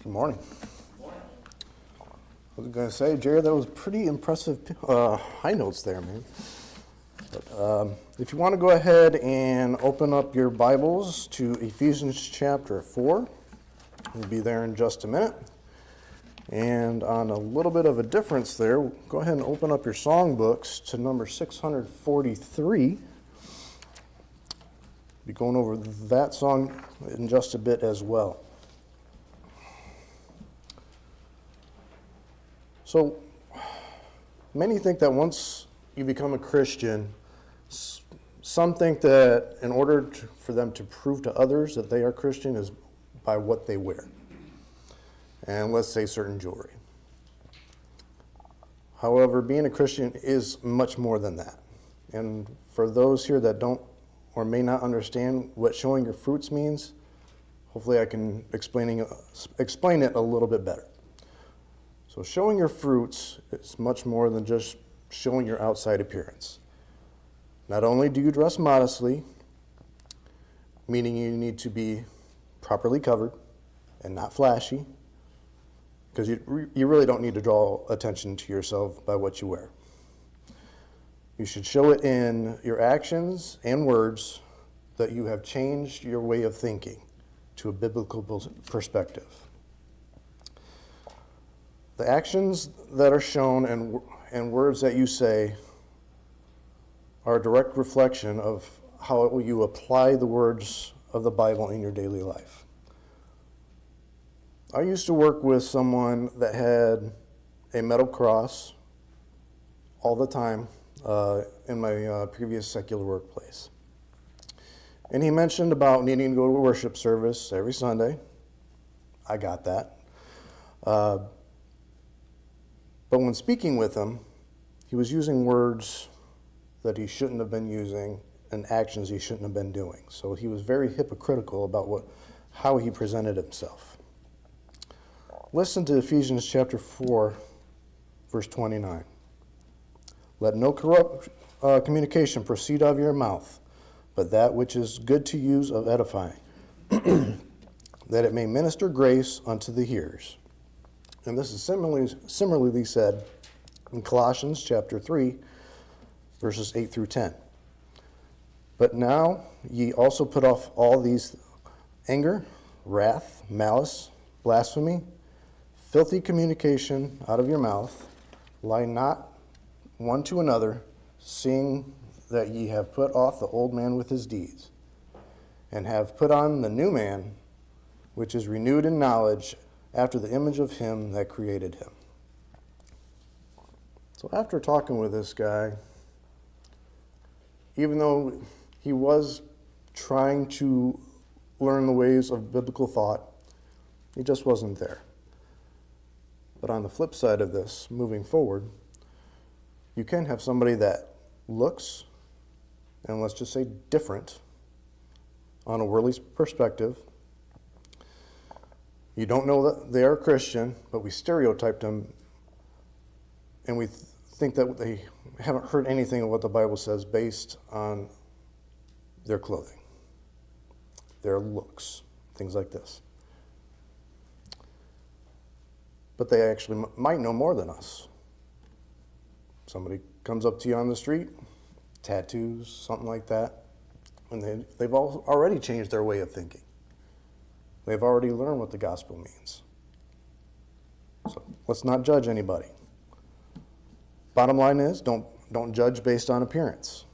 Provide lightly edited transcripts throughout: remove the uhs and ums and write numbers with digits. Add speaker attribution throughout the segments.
Speaker 1: Good morning. I was going to say, Jared, that was pretty impressive high notes there, man. But, if you want to go ahead and open up your Bibles to Ephesians chapter 4, we'll be there in just a minute. And on a little bit of a difference there, go ahead and open up your songbooks to number 643. Be going over that song in just a bit as well. So, many think that once you become a Christian, some think that in order for them to prove to others that they are Christian is by what they wear. And let's say certain jewelry. However, being a Christian is much more than that. And for those here that don't or may not understand what showing your fruits means, hopefully I can explain it a little bit better. So showing your fruits is much more than just showing your outside appearance. Not only do you dress modestly, meaning you need to be properly covered and not flashy, because you really don't need to draw attention to yourself by what you wear. You should show it in your actions and words that you have changed your way of thinking to a biblical perspective. The actions that are shown and words that you say are a direct reflection of how you apply the words of the Bible in your daily life. I used to work with someone that had a metal cross all the time in my previous secular workplace. And he mentioned about needing to go to a worship service every Sunday. I got that. But when speaking with him, he was using words that he shouldn't have been using and actions he shouldn't have been doing. So he was very hypocritical about how he presented himself. Listen to Ephesians chapter 4, verse 29. Let no corrupt communication proceed out of your mouth, but that which is good to use of edifying, that it may minister grace unto the hearers. And this is similarly said in Colossians chapter 3, verses 8 through 10. But now ye also put off all these: anger, wrath, malice, blasphemy, filthy communication out of your mouth. Lie not one to another, seeing that ye have put off the old man with his deeds, and have put on the new man, which is renewed in knowledge after the image of him that created him. So after talking with this guy, even though he was trying to learn the ways of biblical thought, he just wasn't there. But on the flip side of this, moving forward, you can have somebody that looks, and let's just say different, on a worldly perspective. You don't know that they are Christian, but we stereotyped them, and we think that they haven't heard anything of what the Bible says based on their clothing, their looks, things like this. But they actually might know more than us. Somebody comes up to you on the street, tattoos, something like that, and they've already changed their way of thinking. They've already learned what the gospel means. So let's not judge anybody. Bottom line is, don't judge based on appearance.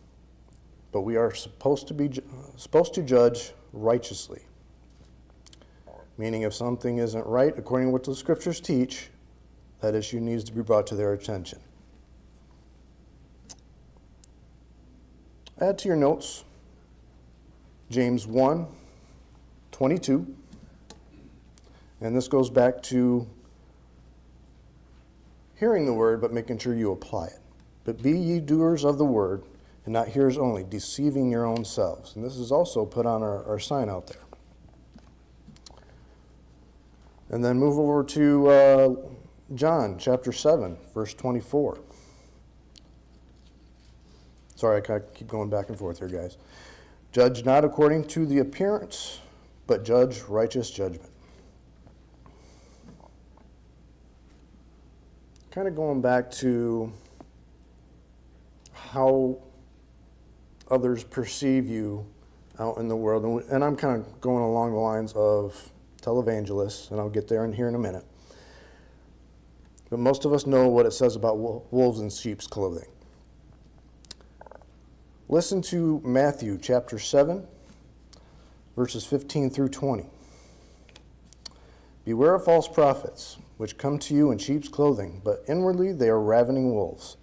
Speaker 1: But we are supposed to judge righteously. Meaning if something isn't right according to what the scriptures teach, that issue needs to be brought to their attention. Add to your notes James 1:22. And this goes back to hearing the word, but making sure you apply it. But be ye doers of the word, and not hearers only, deceiving your own selves. And this is also put on our sign out there. And then move over to John chapter 7, verse 24. Sorry, I keep going back and forth here, guys. Judge not according to the appearance, but judge righteous judgment. kind of going back to how others perceive you out in the world, and I'm kind of going along the lines of televangelists, and I'll get there in here in a minute. But most of us know what it says about wolves in sheep's clothing. Listen to Matthew chapter 7, verses 15 through 20. Beware of false prophets, which come to you in sheep's clothing, but inwardly they are ravening wolves.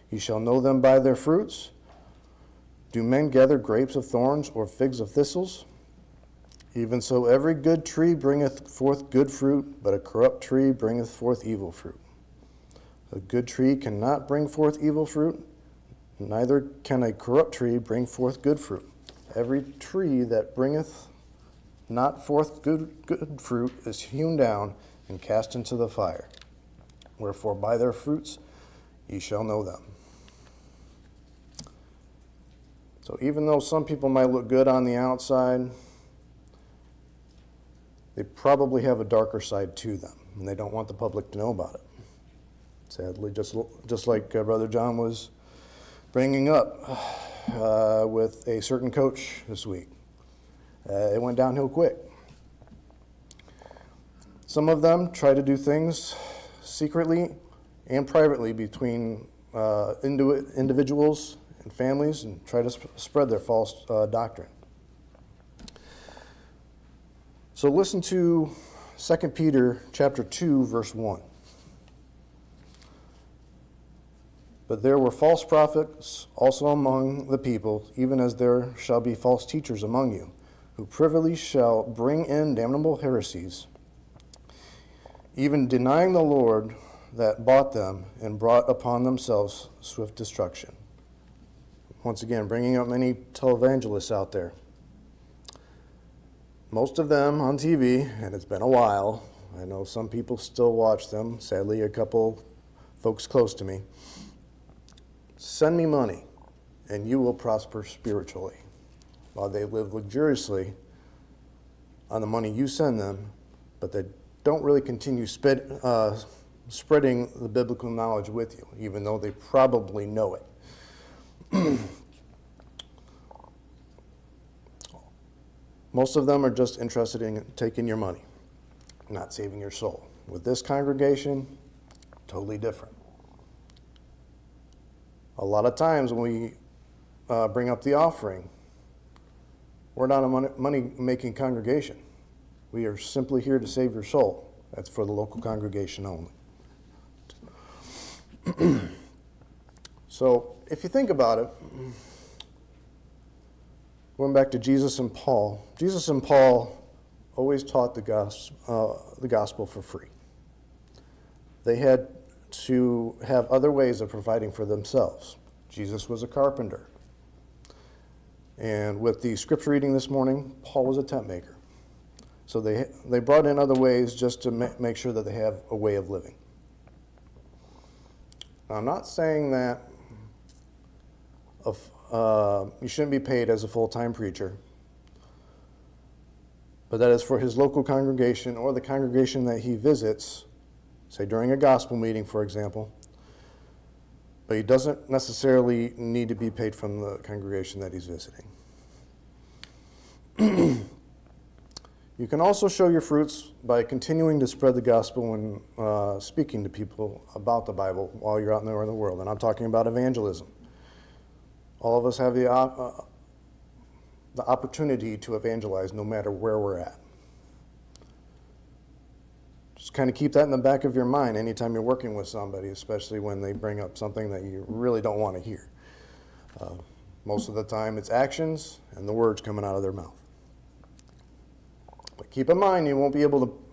Speaker 1: You shall know them by their fruits. Do men gather grapes of thorns or figs of thistles? Even so, every good tree bringeth forth good fruit, but a corrupt tree bringeth forth evil fruit. A good tree cannot bring forth evil fruit, neither can a corrupt tree bring forth good fruit. Every tree that bringeth not forth good fruit is hewn down and cast into the fire. Wherefore by their fruits ye shall know them. So even though some people might look good on the outside, they probably have a darker side to them, and they don't want the public to know about it. Sadly, just like Brother John was bringing up with a certain coach this week. It went downhill quick. Some of them try to do things secretly and privately between individuals and families and try to spread their false doctrine. So listen to 2 Peter chapter 2, verse 1. But there were false prophets also among the people, even as there shall be false teachers among you, who privily shall bring in damnable heresies, even denying the Lord that bought them, and brought upon themselves swift destruction. Once again, bringing up many televangelists out there. Most of them on TV, and it's been a while. I know some people still watch them. Sadly, a couple folks close to me. Send me money, and you will prosper spiritually. While they live luxuriously on the money you send them, but they don't really continue spreading the biblical knowledge with you, even though they probably know it. Most of them are just interested in taking your money, not saving your soul. With this congregation, totally different. A lot of times when we bring up the offering, we're not a money-making congregation. We are simply here to save your soul. That's for the local congregation only. So if you think about it, going back to Jesus and Paul always taught the gospel for free. They had to have other ways of providing for themselves. Jesus was a carpenter. And with the scripture reading this morning, Paul was a tent maker. So they brought in other ways just to make sure that they have a way of living. Now, I'm not saying that you shouldn't be paid as a full-time preacher, but that is for his local congregation or the congregation that he visits, say during a gospel meeting, for example. But he doesn't necessarily need to be paid from the congregation that he's visiting. You can also show your fruits by continuing to spread the gospel and speaking to people about the Bible while you're out there in the world. And I'm talking about evangelism. All of us have the opportunity to evangelize no matter where we're at. Just kind of keep that in the back of your mind anytime you're working with somebody, especially when they bring up something that you really don't want to hear. Most of the time it's actions and the words coming out of their mouth. But keep in mind,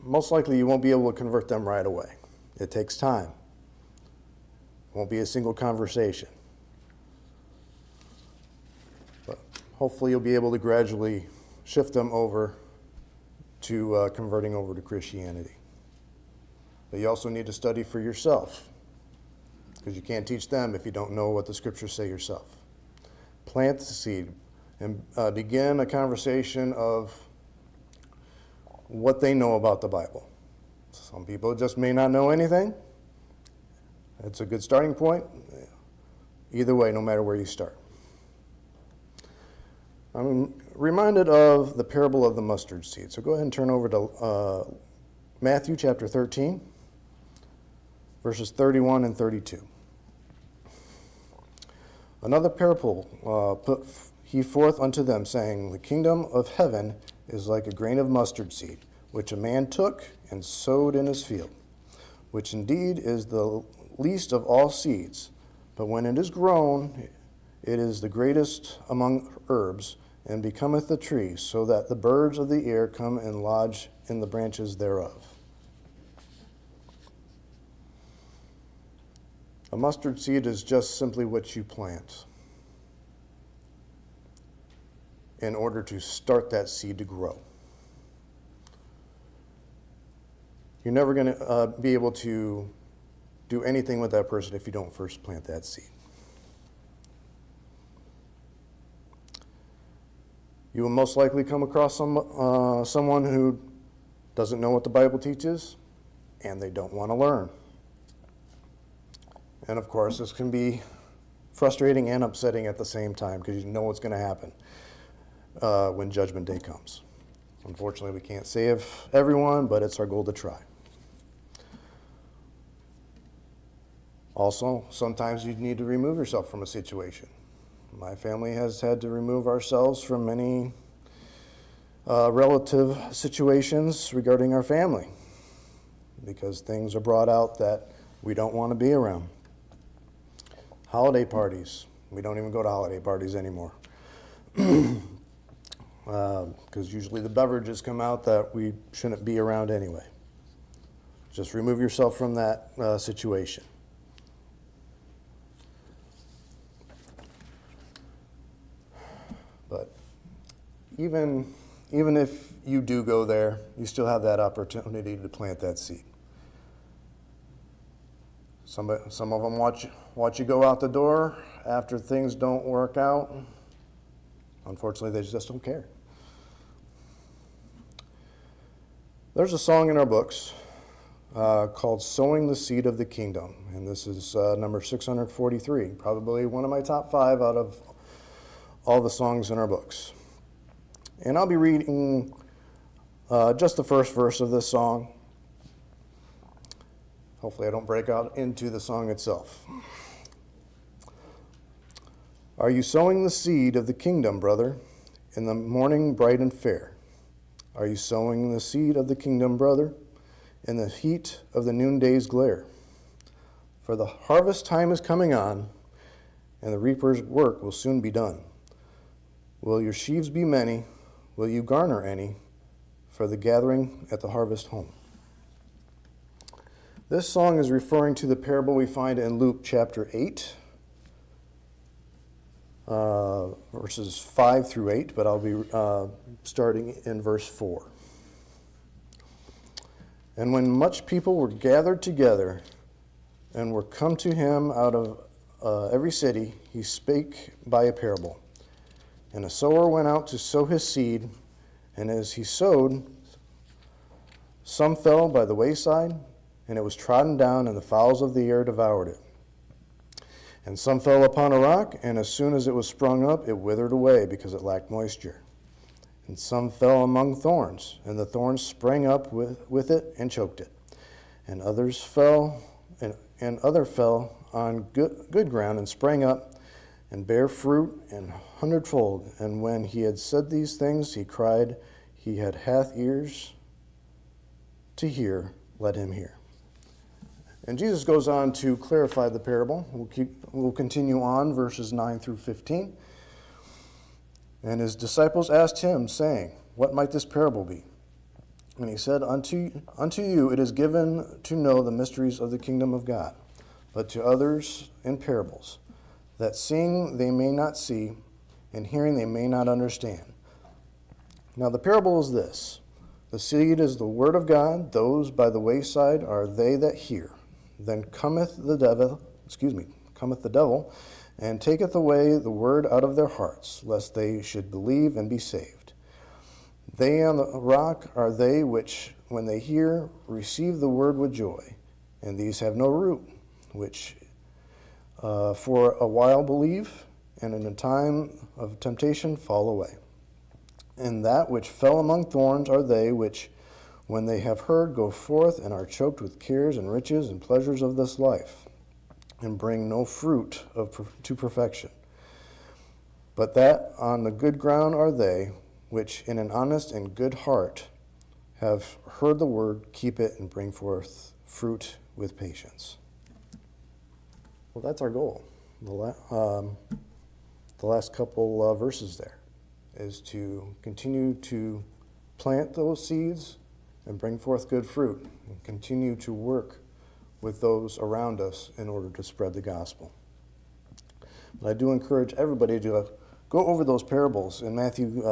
Speaker 1: most likely you won't be able to convert them right away. It takes time. It won't be a single conversation. But hopefully you'll be able to gradually shift them over to converting over to Christianity. But you also need to study for yourself, because you can't teach them if you don't know what the scriptures say yourself. Plant the seed and begin a conversation of what they know about the Bible. Some people just may not know anything, It's a good starting point. Either way, no matter where you start. I'm reminded of the parable of the mustard seed. So go ahead and turn over to Matthew chapter 13, verses 31 and 32. Another parable put he forth unto them, saying, The kingdom of heaven is like a grain of mustard seed, which a man took and sowed in his field, which indeed is the least of all seeds, but when it is grown, it is the greatest among herbs, and becometh a tree, so that the birds of the air come and lodge in the branches thereof. A mustard seed is just simply what you plant in order to start that seed to grow. You're never going to be able to do anything with that person if you don't first plant that seed. You will most likely come across someone who doesn't know what the Bible teaches, and they don't want to learn. And of course, this can be frustrating and upsetting at the same time, because you know what's going to happen when Judgment Day comes. Unfortunately, we can't save everyone, but it's our goal to try. Also, sometimes you need to remove yourself from a situation. My family has had to remove ourselves from many relative situations regarding our family because things are brought out that we don't want to be around. Holiday parties. We don't even go to holiday parties anymore because usually the beverages come out that we shouldn't be around anyway. Just remove yourself from that situation. But even if you do go there, you still have that opportunity to plant that seed. Some of them watch you go out the door after things don't work out. Unfortunately, they just don't care. There's a song in our books called Sowing the Seed of the Kingdom, and this is number 643, probably one of my top 5 out of all the songs in our books. And I'll be reading just the first verse of this song. Hopefully I don't break out into the song itself. Are you sowing the seed of the kingdom, brother, in the morning bright and fair? Are you sowing the seed of the kingdom, brother, in the heat of the noonday's glare? For the harvest time is coming on, and the reaper's work will soon be done. Will your sheaves be many? Will you garner any for the gathering at the harvest home? This song is referring to the parable we find in Luke chapter 8, verses 5 through 8, but I'll be starting in verse 4. And when much people were gathered together and were come to him out of every city, he spake by a parable. And a sower went out to sow his seed, and as he sowed, some fell by the wayside, and it was trodden down, and the fowls of the air devoured it. And some fell upon a rock, and as soon as it was sprung up, it withered away, because it lacked moisture. And some fell among thorns, and the thorns sprang up with it and choked it. And others fell, and other fell on good ground, and sprang up, and bare fruit an hundredfold. And when he had said these things, he cried, He that hath ears to hear, let him hear. And Jesus goes on to clarify the parable. We'll continue on, verses 9 through 15. And his disciples asked him, saying, What might this parable be? And he said, Unto you it is given to know the mysteries of the kingdom of God, but to others in parables, that seeing they may not see, and hearing they may not understand. Now the parable is this. The seed is the word of God. Those by the wayside are they that hear. Then cometh the devil, and taketh away the word out of their hearts, lest they should believe and be saved. They on the rock are they which, when they hear, receive the word with joy, and these have no root. which for a while believe, and in a time of temptation fall away. And that which fell among thorns are they which, when they have heard, go forth and are choked with cares and riches and pleasures of this life, and bring no fruit to perfection. But that on the good ground are they which in an honest and good heart have heard the word, keep it, and bring forth fruit with patience. Well, that's our goal. The last couple verses there is to continue to plant those seeds and bring forth good fruit, and continue to work with those around us in order to spread the gospel. But I do encourage everybody to go over those parables in Matthew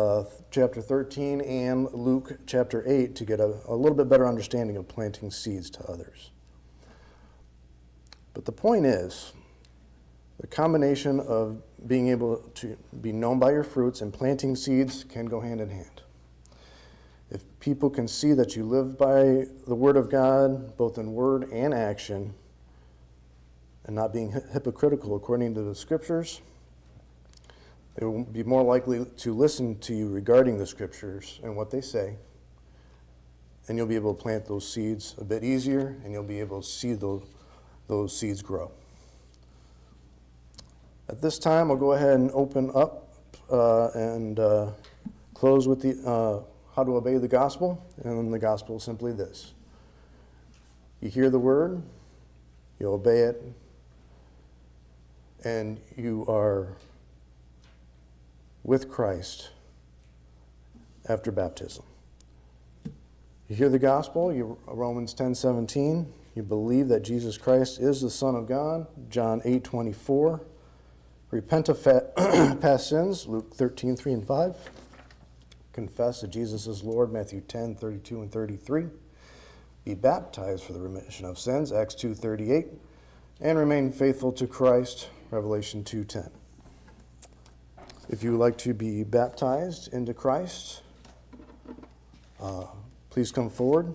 Speaker 1: chapter 13 and Luke chapter 8 to get a little bit better understanding of planting seeds to others. But the point is, the combination of being able to be known by your fruits and planting seeds can go hand in hand. If people can see that you live by the Word of God, both in word and action, and not being hypocritical according to the Scriptures, they will be more likely to listen to you regarding the Scriptures and what they say, and you'll be able to plant those seeds a bit easier, and you'll be able to see those seeds grow. At this time, I'll go ahead and open up and close with the how to obey the gospel. And the gospel is simply this: you hear the word, you obey it, and you are with Christ after baptism. You hear the gospel, Romans 10:17. You believe that Jesus Christ is the Son of God, John 8:24. Repent of past sins, Luke 13:3 and 5. Confess that Jesus is Lord, Matthew 10:32 and 33. Be baptized for the remission of sins, Acts 2:38. And remain faithful to Christ, Revelation 2:10. If you would like to be baptized into Christ, please come forward.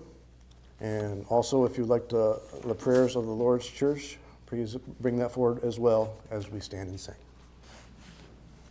Speaker 1: And also, if you'd like the prayers of the Lord's church, please bring that forward as well as we stand and sing.